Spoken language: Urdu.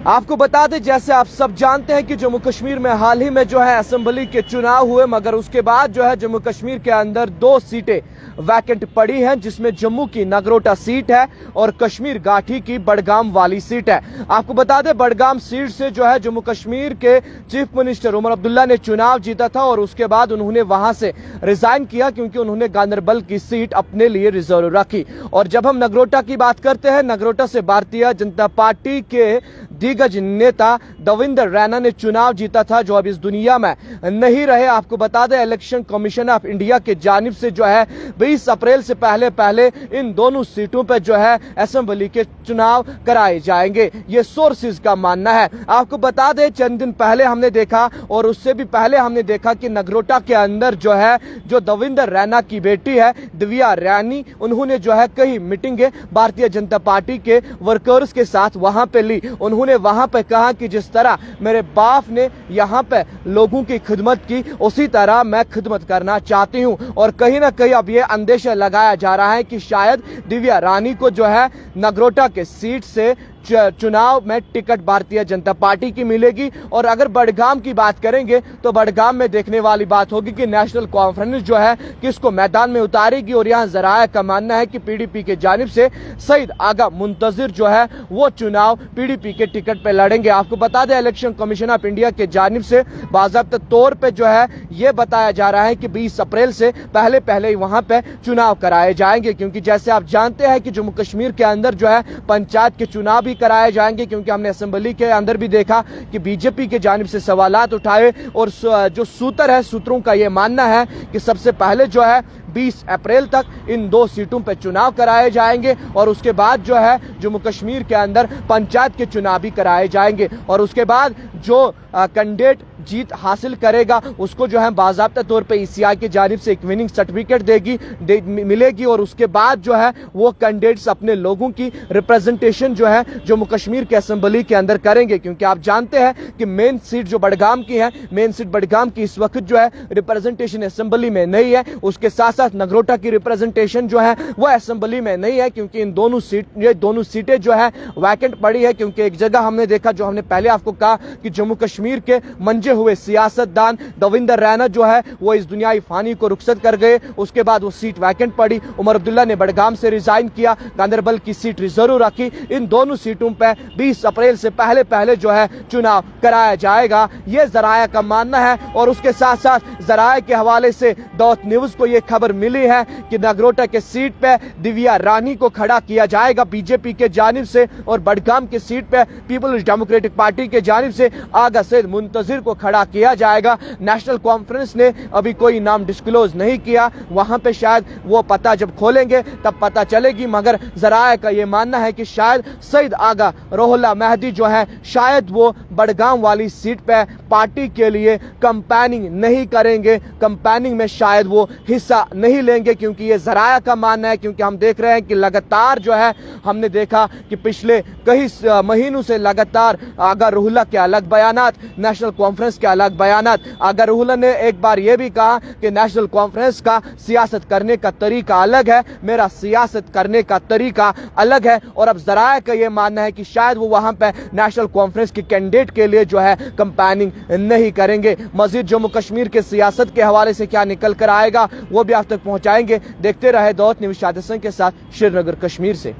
آپ کو بتا دیں جیسے آپ سب جانتے ہیں کہ جموں کشمیر میں حال ہی میں جو ہے اسمبلی کے چناؤ ہوئے، مگر اس کے بعد جو ہے جموں کشمیر کے اندر 2 سیٹیں ویکنٹ پڑی ہیں، جس میں جموں کی نگروٹا سیٹ ہے اور کشمیر گھاٹی کی بڈگام والی سیٹ ہے۔ آپ کو بتا دیں بڈگام سیٹ سے جو ہے جموں کشمیر کے چیف منسٹر عمر عبداللہ نے چناؤ جیتا تھا اور اس کے بعد انہوں نے وہاں سے ریزائن کیا کیونکہ انہوں نے گاندربل کی سیٹ اپنے لیے ریزرو رکھی۔ اور جب ہم نگروٹا کی بات کرتے ہیں، نگروٹا سے بھارتیہ جنتا پارٹی کے دیگج نیتا دویندر رینا نے چناؤ جیتا تھا، جو اب اس دنیا میں نہیں رہے۔ آپ کو بتا دیں الیکشن کمیشن آف انڈیا کے جانب سے جو ہے 20 اپریل سے پہلے ان دونوں سیٹوں پہ جو ہے اسمبلی کے چناؤ کرائے جائیں گے، یہ سورسز کا ماننا ہے۔ آپ کو بتا دیں چند دن پہلے ہم نے دیکھا اور اس سے بھی پہلے ہم نے دیکھا کہ نگروٹا کے اندر جو ہے جو دویندر رینا کی بیٹی ہے دویا رانی، انہوں نے جو ہے کئی میٹنگیں بھارتیہ جنتا پارٹی کے ورکرز کے ساتھ وہاں پہ لی۔ انہوں نے وہاں پہ کہا کہ جس طرح میرے باپ نے یہاں پہ لوگوں کی خدمت کی، اسی طرح میں خدمت کرنا چاہتی ہوں۔ اور کہیں نہ کہیں اب یہ اندیشہ لگایا جا رہا ہے کہ شاید دویا رانی کو جو ہے نگروٹا کے سیٹ سے چناؤ میں ٹکٹ بھارتیہ جنتا پارٹی کی ملے گی۔ اور اگر بڈگام کی بات کریں گے تو بڈگام میں دیکھنے والی بات ہوگی کہ نیشنل کانفرنس جو ہے کس کو میدان میں اتارے گی، اور یہاں ذرائع کا ماننا ہے کہ پی ڈی پی کے جانب سے سعید آغا منتظر جو ہے وہ چناؤ پی ڈی پی کے ٹکٹ پہ لڑیں گے۔ آپ کو بتا دیں الیکشن کمیشن آف انڈیا کے جانب سے باضابطہ طور پہ جو ہے یہ بتایا جا رہا ہے کہ 20 اپریل سے پہلے وہاں پہ چناؤ کرائے جائیں گے، کیونکہ جیسے آپ جانتے ہیں کہ جموں کشمیر کے اندر جو ہے پنچایت کے چناؤ بھی کرائے جائیں گے، کیونکہ ہم نے اسمبلی کے اندر بھی دیکھا کہ بی جے پی کے جانب سے سوالات اٹھائے اور جو سوتروں کا یہ ماننا ہے کہ سب سے پہلے جو ہے 20 اپریل تک ان 2 سیٹوں پہ چناؤ کرائے جائیں گے اور اس کے بعد جو ہے جموں کشمیر کے اندر پنچایت کے چناؤ بھی کرائے جائیں گے، اور اس کے بعد جو کینڈیڈیٹ جیت حاصل کرے گا اس کو جو ہے باضابطہ طور پہ ای سی آئی کی جانب سے ایک وننگ سرٹیفکیٹ ملے گی، اور اس کے بعد جو ہے وہ کینڈیڈیٹس اپنے لوگوں کی ریپرزنٹیشن جو ہے جموں کشمیر کے اسمبلی کے اندر کریں گے، کیونکہ آپ جانتے ہیں کہ مین سیٹ جو بڈگام کی ہے، مین سیٹ بڈگام کی اس وقت جو ہے ریپرزنٹیشن اسمبلی میں نہیں ہے، اس کے ساتھ ساتھ نگروٹا کی ریپرزنٹیشن جو ہے وہ اسمبلی میں نہیں ہے، کیونکہ ان دونوں سیٹیں جو ہے ویکنٹ پڑی ہے۔ کیونکہ ایک جگہ ہم نے دیکھا، جو ہم نے پہلے آپ کو کہا کہ جموں کشمیر کے منجے ہوئے سیاست دان دویندر رینا جو ہے وہ اس دنیائی فانی کو رخصت کر گئے، اس کے بعد وہ سیٹ ویکنٹ پڑی۔ عمر عبداللہ نے بڈگام سے ریزائن کیا، گاندربل کی سیٹ ریزرو رکھی۔ ان دونوں سیٹوں پہ 20 اپریل سے پہلے جو ہے چناؤ کرایا جائے گا، یہ ذرائع کا ماننا ہے۔ اور اس کے ساتھ ساتھ ذرائع کے حوالے سے ڈاٹ نیوز کو یہ خبر ملی ہے کہ نگروٹا کے سیٹ پہ دویا رانی کو کھڑا کیا جائے گا بی جے پی کے جانب سے، اور بڈگام کی سیٹ پہ پیپلز ڈیموکریٹک پارٹی کے جانب سے آغا سعید منتظر کو کھڑا کیا جائے گا۔ نیشنل کانفرنس نے ابھی کوئی نام ڈسکلوز نہیں کیا، وہاں پہ شاید وہ پتہ جب کھولیں گے تب پتہ چلے گی، مگر ذرائع کا یہ ماننا ہے کہ شاید سعید آغا روح اللہ مہدی جو ہے شاید وہ بڈگام والی سیٹ پہ پارٹی کے لیے کمپیننگ نہیں کریں گے، کمپیننگ میں شاید وہ حصہ نہیں لیں گے، کیونکہ یہ ذرائع کا ماننا ہے۔ کیونکہ ہم دیکھ رہے ہیں کہ لگاتار جو ہے ہم نے دیکھا کہ پچھلے کئی مہینوں سے لگاتار آغا روح اللہ کے الگ بیانات، نیشنل کانفرنس کے الگ بیانات۔ آغا روح اللہ نے ایک بار یہ بھی کہا کہ نیشنل کانفرنس کا سیاست کرنے کا طریقہ الگ ہے، میرا سیاست کرنے کا طریقہ الگ ہے، اور اب ذرائع کا یہ ماننا ہے کہ شاید وہ وہاں پہ نیشنل کانفرنس کے کینڈیڈیٹ کے لیے جو ہے کمپیننگ نہیں کریں گے۔ مزید جموں کشمیر کے سیاست کے حوالے سے کیا نکل کر آئے گا وہ بھی آپ تک پہنچائیں گے۔ دیکھتے رہے دعوت نیوز شاد حسن کے ساتھ، شری نگر کشمیر سے۔